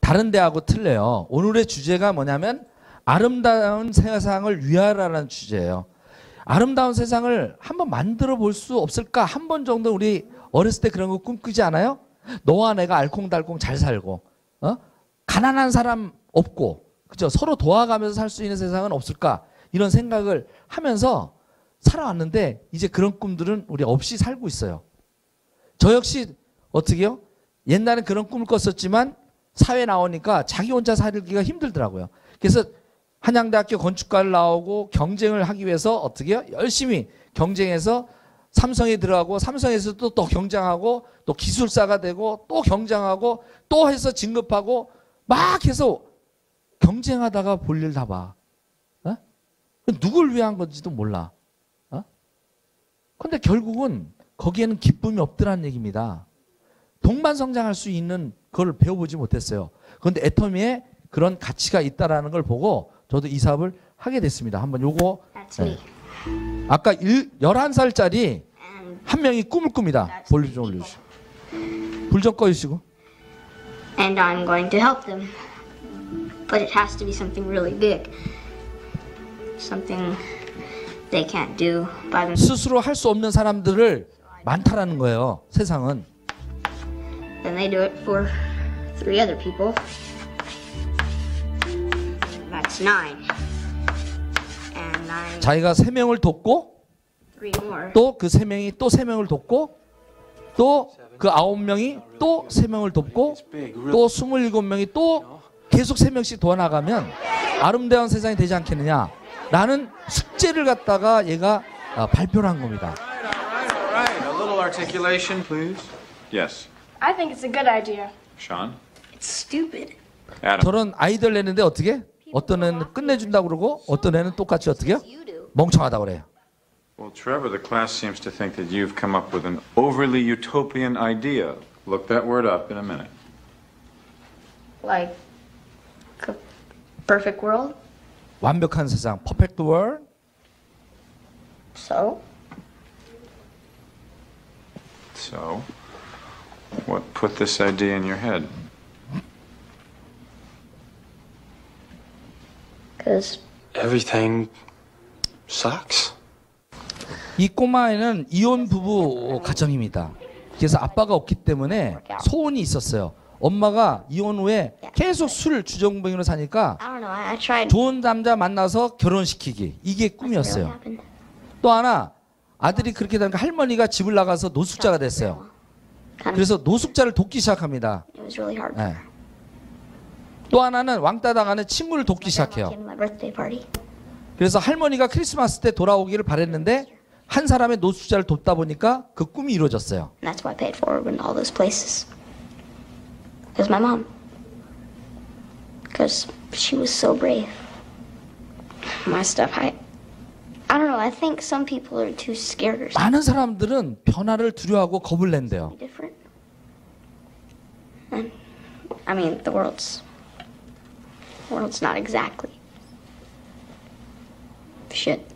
다른 데하고 틀려요. 오늘의 주제가 뭐냐면 아름다운 세상을 위하라는 주제예요. 아름다운 세상을 한번 만들어 볼 수 없을까? 한 번 정도 우리 어렸을 때 그런 거 꿈꾸지 않아요? 너와 내가 알콩달콩 잘 살고, 가난한 사람 없고, 그죠? 서로 도와가면서 살 수 있는 세상은 없을까? 이런 생각을 하면서 살아왔는데 이제 그런 꿈들은 우리 없이 살고 있어요. 저 역시 어떻게요? 옛날엔 그런 꿈을 꿨었지만 사회 나오니까 자기 혼자 살기가 힘들더라고요. 그래서 한양대학교 건축과를 나오고 경쟁을 하기 위해서 어떻게 해요? 열심히 경쟁해서 삼성에 들어가고 삼성에서도 또 경쟁하고 또 기술사가 되고 또 경쟁하고 또 해서 진급하고 막 해서 경쟁하다가 볼일 다 봐. 누굴 위한 건지도 몰라. 근데 결국은 거기에는 기쁨이 없더라는 얘기입니다. 동반성장할 수 있는 그걸 배워보지 못했어요. 그런데 애터미에 그런 가치가 있다라는 걸 보고 저도 이 사업을 하게 됐습니다. 한번 요거 아까 11살짜리 한 명이 꿈을 꿉니다. 볼륨 좀 올려주시고 불 좀 꺼주시고. And I'm going to help them. But it has to be something really big. Something they can't do by themselves. 스스로 할 수 없는 사람들을 많다라는 거예요. 세상은. Then they do it for 3 other people. That's 9. And I'm 자기가 3명을 돕고 3 more. 또 그 3명이 또 3명을 돕고 또 그 9명이 또 3명을 돕고 또 27명이 또 계속 3명씩 도와나가면 아름다운 세상이 되지 않겠느냐 라는 숙제를 갖다가 얘가 발표를 한 겁니다. Alright, a little articulation, please. Yes. I think it's a good idea. Sean? It's stupid. Adam. 저런 아이디어를 내는데 어떻게? 어떤 애는 끝내준다고 그러고 어떤 애는 똑같이 어떻게 해요? You do. 멍청하다고 그래요. Well, Trevor, the class seems to think that you've come up with an overly utopian idea. Look that word up in a minute. Like a perfect world. 완벽한 세상, perfect world. So? So, what put this idea in your head? Because Everything sucks. 이 꼬마애는 이혼 부부 가정입니다. 그래서 아빠가 없기 때문에 소원이 있었어요. 엄마가 이혼 후에 계속 술 주정뱅이로 사니까 I don't know. I tried. 좋은 남자 만나서 결혼시키기. 이게 Really 꿈이었어요. happened. 또 하나 아들이 그렇게 되니까 할머니가 집을 나가서 노숙자가 됐어요. Kind of. 그래서 노숙자를 돕기 시작합니다. It was really hard. 예. 또 하나는 왕따 당하는 친구를 돕기 시작해요. Came to my birthday party. 그래서 할머니가 크리스마스 때 돌아오기를 바랬는데 한 사람의 노숙자를 돕다 보니까 그 꿈이 이루어졌어요. And that's why I paid forward in all those places. Because my mom. Because she was so brave. My stuff, I don't know. I think some people are too scared or something 많은 사람들은 변화를 두려워하고 겁을 낸대요. different. And I mean, the world's not exactly shit.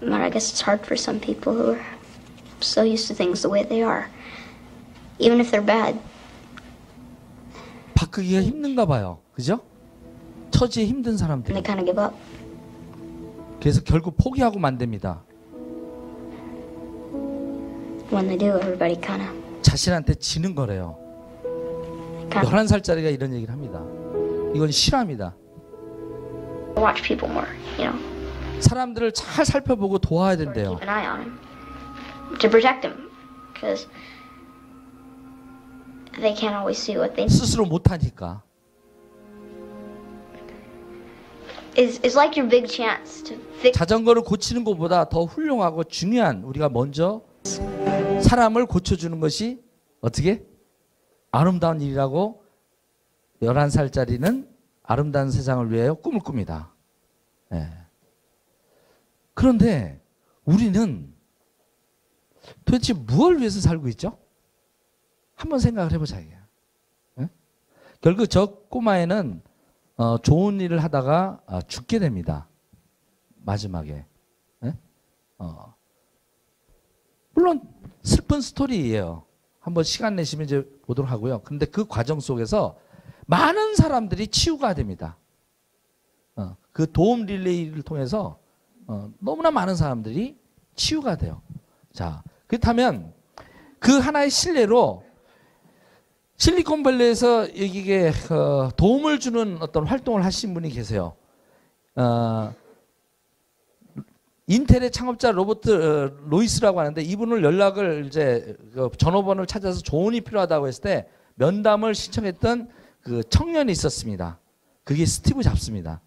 But I guess it's hard for some people who are so used to things the way they are. Even if they're bad. 바꾸기가 힘든가 봐요. 그죠? 처지에 힘든 And 사람들. they kind of give up. 그래서 결국 포기하고 만듭니다. When they do, everybody kind of 자신한테 지는 거래요. 11살짜리가 이런 얘기를 합니다. 이건 실화입니다. watch people more, you know. 사람들을 잘 살펴보고 도와야 된대요. Keep an eye on them. To protect them. Because they can't always see what they need. 스스로 못하니까. It's like your big chance to fix. 자전거를 고치는 것보다 더 훌륭하고 중요한 우리가 먼저 사람을 고쳐주는 것이 어떻게? 아름다운 일이라고 11살짜리는 아름다운 세상을 위하여 꿈을 꿉니다. 예. 그런데 우리는 도대체 무엇을 위해서 살고 있죠? 한번 생각을 해보자. 예? 결국 저 꼬마애는 좋은 일을 하다가 죽게 됩니다. 마지막에. 예? 물론 슬픈 스토리예요. 한번 시간 내시면 이제 보도록 하고요. 근데 그 과정 속에서 많은 사람들이 치유가 됩니다. 그 도움 릴레이를 통해서 너무나 많은 사람들이 치유가 돼요. 자, 그렇다면 그 하나의 실례로 실리콘밸리에서 이게 도움을 주는 어떤 활동을 하신 분이 계세요. 인텔의 창업자 로버트 로이스라고 하는데 이분을 연락을 이제 전화번호를 찾아서 조언이 필요하다고 했을 때 면담을 신청했던 그 청년이 있었습니다. 그게 스티브 잡스입니다.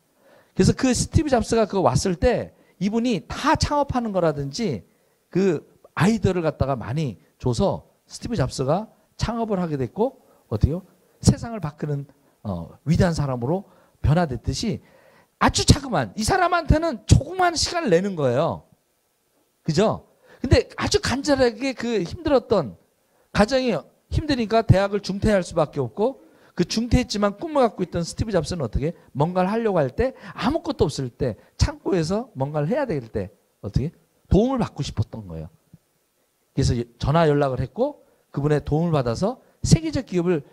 그래서 그 스티브 잡스가 그거 왔을 때 이분이 다 창업하는 거라든지 그 아이디어를 갖다가 많이 줘서 스티브 잡스가 창업을 하게 됐고 어때요? 세상을 바꾸는 위대한 사람으로 변화됐듯이 아주 자그만 이 사람한테는 조그만 시간을 내는 거예요. 그죠? 근데 아주 간절하게 그 힘들었던 가정이 힘드니까 대학을 중퇴할 수밖에 없고 그 중퇴했지만 꿈을 갖고 있던 스티브 잡스는 어떻게 뭔가를 하려고 할 때 아무것도 없을 때 창고에서 뭔가를 해야 될 때 어떻게 도움을 받고 싶었던 거예요. 그래서 전화 연락을 했고 그분의 도움을 받아서 세계적 기업을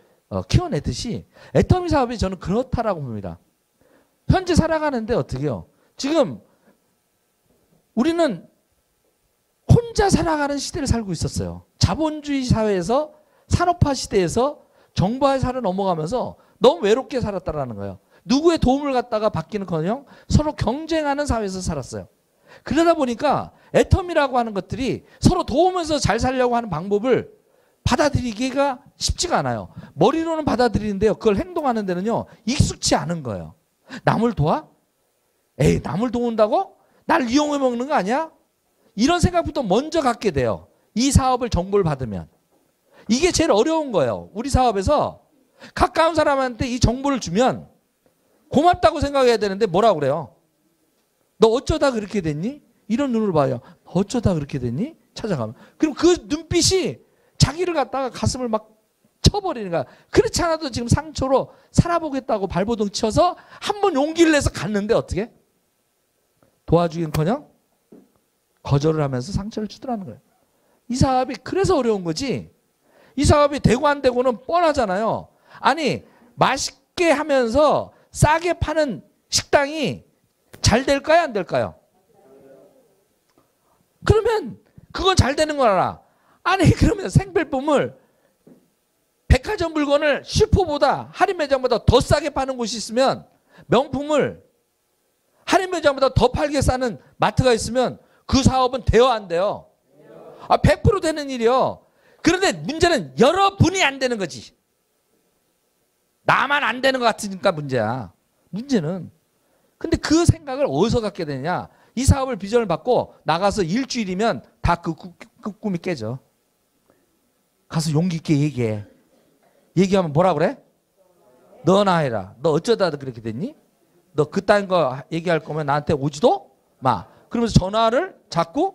키워내듯이 애터미 사업이 저는 그렇다라고 봅니다. 현재 살아가는데 어떻게 해요? 지금 우리는 혼자 살아가는 시대를 살고 있었어요. 자본주의 사회에서 산업화 시대에서 정보화 사회로 넘어가면서 너무 외롭게 살았다라는 거예요. 누구의 도움을 갖다가 받기는커녕 서로 경쟁하는 사회에서 살았어요. 그러다 보니까 애터미라고 하는 것들이 서로 도우면서 잘 살려고 하는 방법을 받아들이기가 쉽지가 않아요. 머리로는 받아들이는데요. 그걸 행동하는 데는요. 익숙치 않은 거예요. 남을 도와? 에이, 남을 도운다고? 날 이용해 먹는 거 아니야? 이런 생각부터 먼저 갖게 돼요. 이 사업을 정보를 받으면. 이게 제일 어려운 거예요. 우리 사업에서 가까운 사람한테 이 정보를 주면 고맙다고 생각해야 되는데 뭐라고 그래요? 너 어쩌다 그렇게 됐니? 이런 눈으로 봐요. 어쩌다 그렇게 됐니? 찾아가면. 그럼 그 눈빛이 자기를 갖다가 가슴을 막 쳐버리는 거야. 그렇지 않아도 지금 상처로 살아보겠다고 발버둥 쳐서 한번 용기를 내서 갔는데 어떻게? 도와주긴커녕 거절을 하면서 상처를 주더라는 거예요. 이 사업이 그래서 어려운 거지. 이 사업이 되고 안 되고는 뻔하잖아요. 아니 맛있게 하면서 싸게 파는 식당이 잘 될까요? 안 될까요? 그러면 그건 잘 되는 거라. 아니 그러면 생필품을 백화점 물건을 슈퍼보다 할인 매장보다 더 싸게 파는 곳이 있으면 명품을 할인 매장보다 더 팔게 싸는 마트가 있으면 그 사업은 돼요 안 돼요? 100% 되는 일이요. 그런데 문제는 여러분이 안 되는 거지. 나만 안 되는 것 같으니까 문제야. 문제는. 근데 그 생각을 어디서 갖게 되냐. 이 사업을 비전을 받고 나가서 일주일이면 다 그 꿈이 깨져. 가서 용기 있게 얘기해. 얘기하면 뭐라 그래? 너나 해라. 너 어쩌다 그렇게 됐니? 너 그딴 거 얘기할 거면 나한테 오지도 마. 그러면서 전화를 자꾸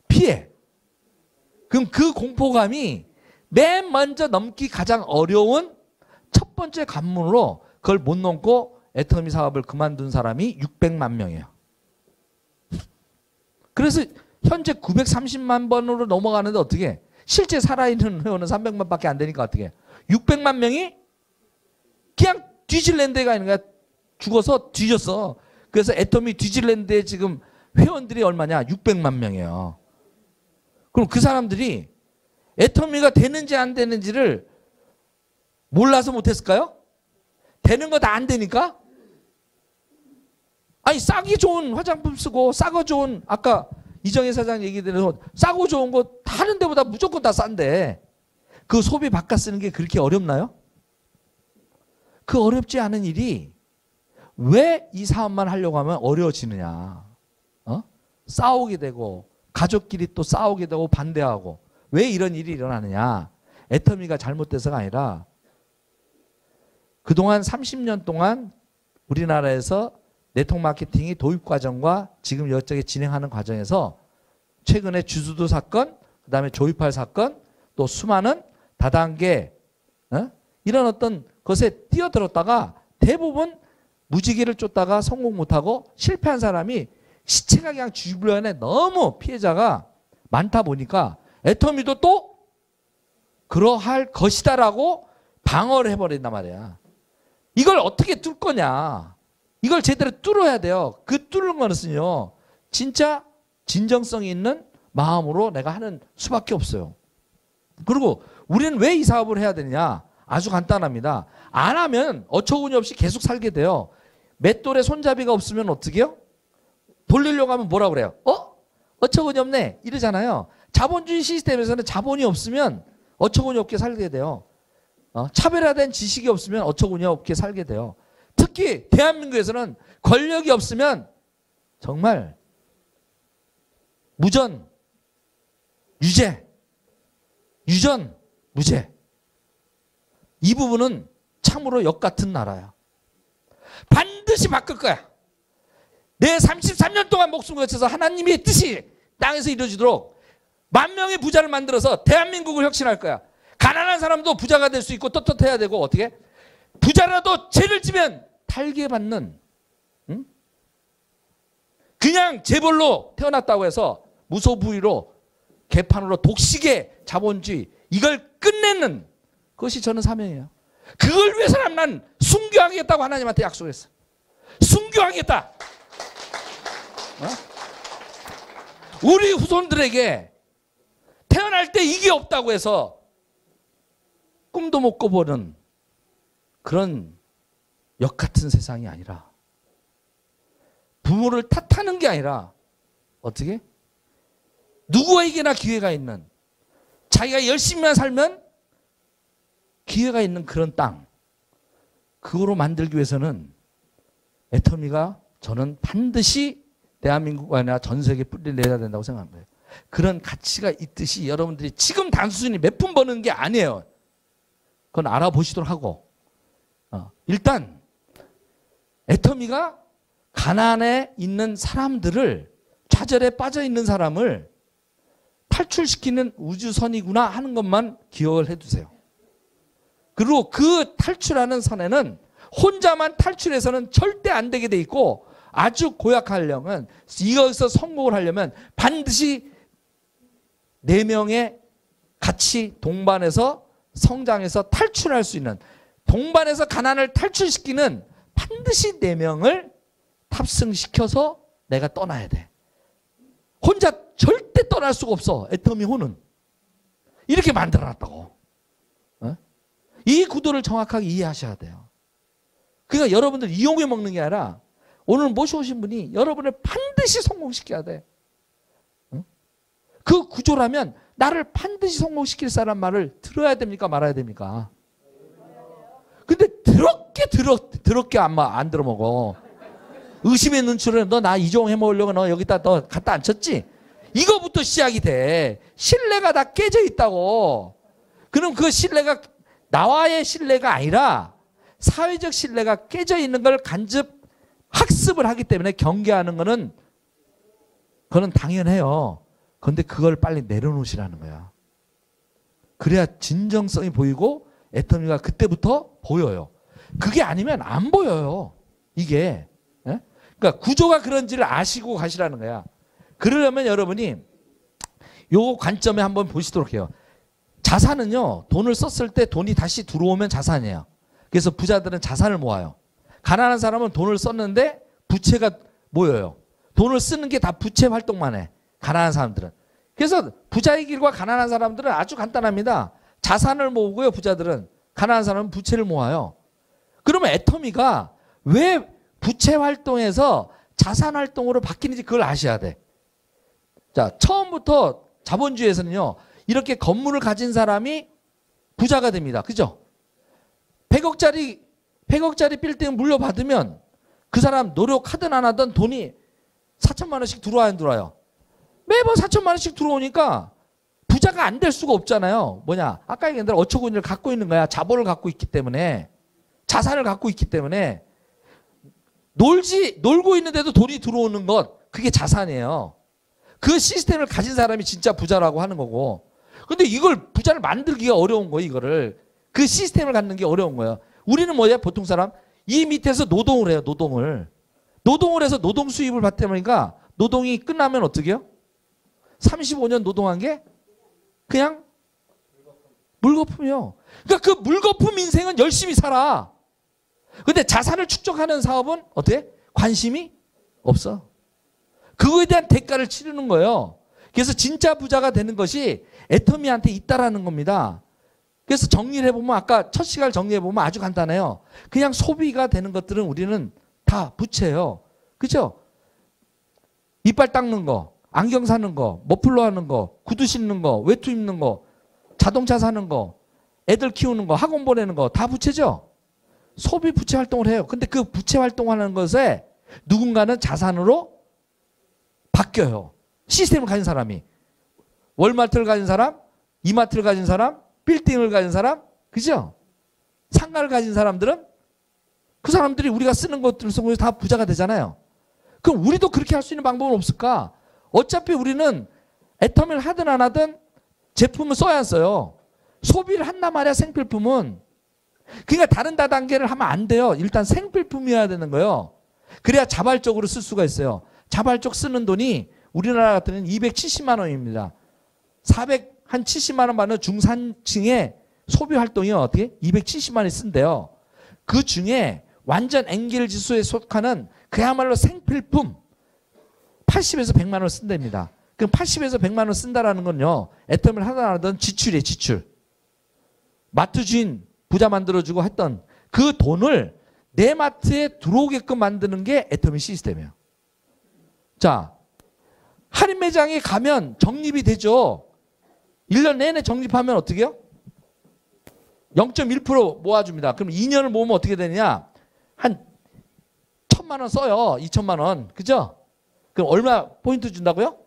피해. 그럼 그 공포감이 맨 먼저 넘기 가장 어려운 첫 번째 관문으로 그걸 못 넘고 애터미 사업을 그만둔 사람이 600만 명이에요. 그래서 현재 930만 번으로 넘어가는데 어떻게? 실제 살아있는 회원은 300만 밖에 안 되니까 어떻게? 600만 명이 그냥 뒤질랜드가 있는 거야. 죽어서 뒤졌어. 그래서 애터미 뒤질랜드에 지금 회원들이 얼마냐? 600만 명이에요. 그럼 그 사람들이 애터미가 되는지 안 되는지를 몰라서 못했을까요? 되는 거 다 안 되니까? 아니 싸기 좋은 화장품 쓰고 싸고 좋은 아까 이정혜 사장 얘기대로 싸고 좋은 거 다른 데보다 무조건 다 싼데 그 소비 바꿔 쓰는 게 그렇게 어렵나요? 그 어렵지 않은 일이 왜 이 사업만 하려고 하면 어려워지느냐? 싸우게 되고 가족끼리 또 싸우게 되고 반대하고 왜 이런 일이 일어나느냐? 애터미가 잘못돼서가 아니라 그동안 30년 동안 우리나라에서 네트워크 마케팅이 도입 과정과 지금 여기저기 진행하는 과정에서 최근에 주수도 사건, 그 다음에 조이팔 사건, 또 수많은 다단계 이런 어떤 것에 뛰어들었다가 대부분 무지개를 쫓다가 성공 못하고 실패한 사람이 시체가 그냥 주변에 너무 피해자가 많다 보니까 애터미도 또 그러할 것이다라고 방어를 해버린단 말이야. 이걸 어떻게 뚫을 거냐. 이걸 제대로 뚫어야 돼요. 그 뚫는 것은요. 진짜 진정성이 있는 마음으로 내가 하는 수밖에 없어요. 그리고 우리는 왜 이 사업을 해야 되냐. 아주 간단합니다. 안 하면 어처구니 없이 계속 살게 돼요. 맷돌에 손잡이가 없으면 어떻게 해요? 돌리려고 하면 뭐라고 그래요? 어처구니 없네 이러잖아요. 자본주의 시스템에서는 자본이 없으면 어처구니 없게 살게 돼요. 차별화된 지식이 없으면 어처구니 없게 살게 돼요. 특히 대한민국에서는 권력이 없으면 정말 무전, 유죄, 유전, 무죄. 이 부분은 참으로 역 같은 나라야. 반드시 바꿀 거야. 내 33년 동안 목숨 거쳐서 하나님의 뜻이 땅에서 이루어지도록 10,000명의 부자를 만들어서 대한민국을 혁신할 거야. 가난한 사람도 부자가 될 수 있고 떳떳해야 되고 어떻게? 부자라도 죄를 지면 탈게 받는 그냥 재벌로 태어났다고 해서 무소부위로 개판으로 독식의 자본주의 이걸 끝내는 그것이 저는 사명이에요. 그걸 위해서는 난 순교하겠다고 하나님한테 약속했어. 순교하겠다. 우리 후손들에게 태어날 때 이게 없다고 해서 꿈도 못 꿔보는 그런 역 같은 세상이 아니라 부모를 탓하는 게 아니라 어떻게? 누구에게나 기회가 있는 자기가 열심히만 살면 기회가 있는 그런 땅 그거로 만들기 위해서는 애터미가 저는 반드시 대한민국 아니라 전 세계에 뿌리를 내야 된다고 생각합니다. 그런 가치가 있듯이 여러분들이 지금 단순히 몇 푼 버는 게 아니에요. 그건 알아보시도록 하고 일단 애터미가 가난에 있는 사람들을 좌절에 빠져 있는 사람을 탈출시키는 우주선이구나 하는 것만 기억을 해두세요. 그리고 그 탈출하는 선에는 혼자만 탈출해서는 절대 안 되게 돼 있고 아주 고약한 영은 이것에서 성공을 하려면 반드시 4명의 같이 동반해서 성장해서 탈출할 수 있는 동반해서 가난을 탈출시키는 반드시 4명을 탑승시켜서 내가 떠나야 돼. 혼자 절대 떠날 수가 없어. 애터미 호는. 이렇게 만들어놨다고. 이 구도를 정확하게 이해하셔야 돼요. 그러니까 여러분들 이용해 먹는 게 아니라 오늘 모셔오신 분이 여러분을 반드시 성공시켜야 돼. 그 구조라면 나를 반드시 성공시킬 사람 말을 들어야 됩니까? 말아야 됩니까? 근데 더럽게 안 들어먹어. 의심의 눈초리에 너 나 이종해 먹으려고 너 여기다 너 갖다 앉혔지? 이거부터 시작이 돼. 신뢰가 다 깨져 있다고. 그럼 그 신뢰가 나와의 신뢰가 아니라 사회적 신뢰가 깨져 있는 걸 간접 학습을 하기 때문에 경계하는 거는 그건 당연해요. 그런데 그걸 빨리 내려놓으시라는 거야. 그래야 진정성이 보이고 애터미가 그때부터 보여요. 그게 아니면 안 보여요. 이게. 그러니까 구조가 그런지를 아시고 가시라는 거야. 그러려면 여러분이 요 관점에 한번 보시도록 해요. 자산은요. 돈을 썼을 때 돈이 다시 들어오면 자산이에요. 그래서 부자들은 자산을 모아요. 가난한 사람은 돈을 썼는데 부채가 모여요. 돈을 쓰는 게 다 부채 활동만 해. 가난한 사람들은. 그래서 부자의 길과 가난한 사람들은 아주 간단합니다. 자산을 모으고요. 부자들은. 가난한 사람은 부채를 모아요. 그러면 애터미가 왜 부채 활동에서 자산 활동으로 바뀌는지 그걸 아셔야 돼. 자, 처음부터 자본주의에서는요. 이렇게 건물을 가진 사람이 부자가 됩니다. 그죠? 100억짜리 빌딩 물려받으면 그 사람 노력하든 안 하든 돈이 4천만 원씩 들어와요, 안 들어와요? 매번 4천만 원씩 들어오니까 부자가 안 될 수가 없잖아요. 뭐냐? 아까 얘기한 대로 어처구니를 갖고 있는 거야. 자본을 갖고 있기 때문에. 자산을 갖고 있기 때문에. 놀고 있는데도 돈이 들어오는 것, 그게 자산이에요. 그 시스템을 가진 사람이 진짜 부자라고 하는 거고. 근데 이걸 부자를 만들기가 어려운 거예요, 이거를. 그 시스템을 갖는 게 어려운 거예요. 우리는 뭐야, 보통 사람? 이 밑에서 노동을 해요, 노동을. 노동을 해서 노동 수입을 받다 보니까 노동이 끝나면 어떻게 해요? 35년 노동한 게 그냥 물거품이요. 그러니까 그 물거품 인생은 열심히 살아. 근데 자산을 축적하는 사업은 어떻게? 관심이 없어. 그거에 대한 대가를 치르는 거예요. 그래서 진짜 부자가 되는 것이 애터미한테 있다라는 겁니다. 그래서 정리를 해보면 아까 첫 시간을 정리해보면 아주 간단해요. 그냥 소비가 되는 것들은 우리는 다 부채예요. 그죠? 이빨 닦는 거, 안경 사는 거, 머플러 하는 거, 구두 신는 거, 외투 입는 거, 자동차 사는 거, 애들 키우는 거, 학원 보내는 거 다 부채죠? 소비 부채 활동을 해요. 근데 그 부채 활동하는 것에 누군가는 자산으로 바뀌어요. 시스템을 가진 사람이. 월마트를 가진 사람, 이마트를 가진 사람, 빌딩을 가진 사람, 그죠? 상가를 가진 사람들은 그 사람들이 우리가 쓰는 것들을 통해서 다 부자가 되잖아요. 그럼 우리도 그렇게 할 수 있는 방법은 없을까? 어차피 우리는 애터미를 하든 안 하든 제품을 써야 안 써요. 소비를 한단 말이야, 생필품은. 그러니까 다른 다단계를 하면 안 돼요. 일단 생필품이어야 되는 거예요. 그래야 자발적으로 쓸 수가 있어요. 자발적 쓰는 돈이 우리나라 같은 경우는 270만 원입니다. 470만 원 받는 중산층의 소비 활동이 어떻게? 270만 원이 쓴대요. 그 중에 완전 엥겔 지수에 속하는 그야말로 생필품 80에서 100만 원 쓴답니다. 그럼 80에서 100만 원 쓴다라는 건요. 애터미를 하든 안 하든 지출이에요, 지출. 마트 주인 부자 만들어주고 했던 그 돈을 내 마트에 들어오게끔 만드는 게 애터미 시스템이에요. 자, 할인 매장에 가면 적립이 되죠. 1년 내내 적립하면 어떻게 해요? 0.1% 모아줍니다. 그럼 2년을 모으면 어떻게 되느냐? 한 1,000만 원 써요. 2,000만 원. 그죠? 그럼 얼마 포인트 준다고요?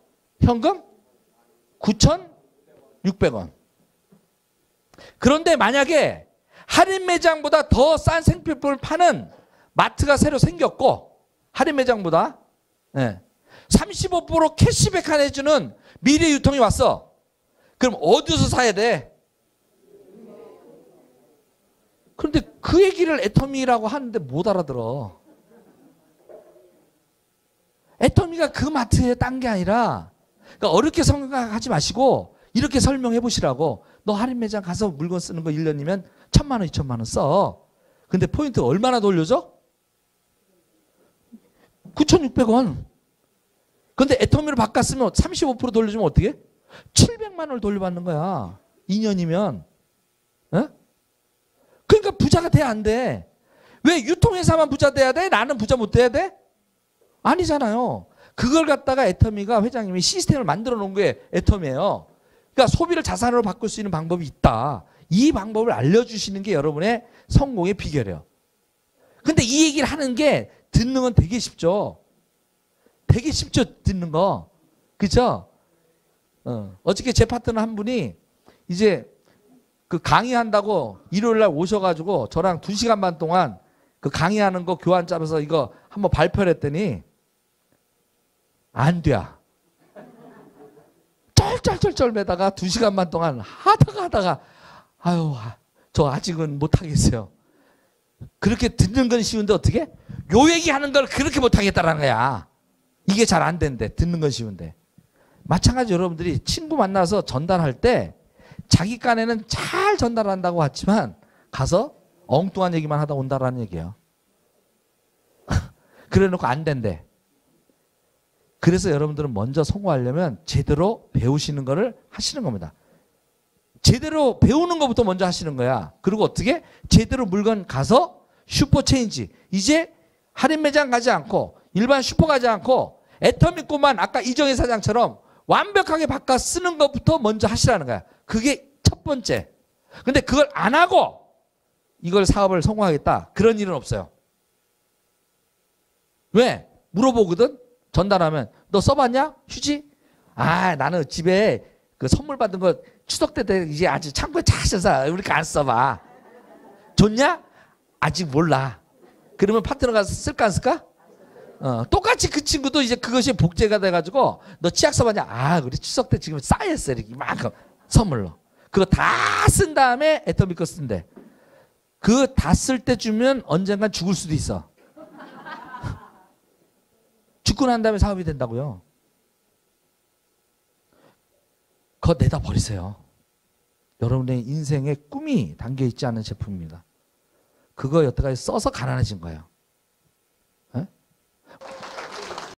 현금? 9,600원. 그런데 만약에 할인 매장보다 더 싼 생필품을 파는 마트가 새로 생겼고 할인 매장보다 35% 캐시백 해주는 미래 유통이 왔어. 그럼 어디서 사야 돼? 그런데 그 얘기를 애터미라고 하는데 못 알아들어. 애터미가 그 마트에 딴 게 아니라 그러니까 어렵게 생각하지 마시고 이렇게 설명해 보시라고. 너 할인 매장 가서 물건 쓰는 거 1년이면 1,000만 원, 2,000만 원 써. 근데 포인트 얼마나 돌려줘? 9,600원. 근데 애터미로 바꿨으면 35% 돌려주면 어떻게? 700만 원을 돌려받는 거야. 2년이면. 에? 그러니까 부자가 돼야 안 돼. 왜 유통회사만 부자 돼야 돼? 나는 부자 못 돼야 돼? 아니잖아요. 그걸 갖다가 애터미가 회장님이 시스템을 만들어 놓은 게 애터미예요. 그러니까 소비를 자산으로 바꿀 수 있는 방법이 있다. 이 방법을 알려주시는 게 여러분의 성공의 비결이에요. 근데 이 얘기를 하는 게 듣는 건 되게 쉽죠. 되게 쉽죠, 듣는 거. 그죠? 어저께 제 파트너 한 분이 이제 그 강의한다고 일요일날 오셔가지고 저랑 2시간 반 동안 그 강의하는 거 교환 짜면서 이거 한번 발표를 했더니 안 돼. 쩔쩔쩔쩔 매다가 2시간 반 동안 하다가 아유 저 아직은 못하겠어요. 그렇게 듣는 건 쉬운데 어떻게? 요 얘기하는 걸 그렇게 못하겠다라는 거야. 이게 잘 안 된대. 듣는 건 쉬운데. 마찬가지 여러분들이 친구 만나서 전달할 때 자기 깐에는 잘 전달한다고 했지만 가서 엉뚱한 얘기만 하다 온다라는 얘기예요. 그래 놓고 안 된대. 그래서 여러분들은 먼저 성공하려면 제대로 배우시는 거를 하시는 겁니다. 제대로 배우는 것부터 먼저 하시는 거야. 그리고 어떻게? 제대로 물건 가서 슈퍼체인지. 이제 할인 매장 가지 않고 일반 슈퍼 가지 않고 애터미코만 아까 이정희 사장처럼 완벽하게 바꿔 쓰는 것부터 먼저 하시라는 거야. 그게 첫 번째. 근데 그걸 안 하고 이걸 사업을 성공하겠다. 그런 일은 없어요. 왜? 물어보거든? 전달하면 너 써봤냐? 휴지? 아 나는 집에 그 선물 받은 거 추석 때 이제 아직 창고에 차셔서 우리가 안 써봐. 좋냐? 아직 몰라. 그러면 파트너가 쓸까 안 쓸까? 똑같이 그 친구도 이제 그것이 복제가 돼가지고 너 치약 써봤냐? 아 우리 추석 때 지금 쌓였어 이렇게 이만큼 선물로. 그거 다 쓴 다음에 애터미 거 쓴대. 그거 다 쓸 때 주면 언젠간 죽을 수도 있어. 죽고 난 다음에 사업이 된다고요. 그거 내다 버리세요. 여러분의 인생의 꿈이 담겨 있지 않은 제품입니다. 그거 여태까지 써서 가난해진 거예요.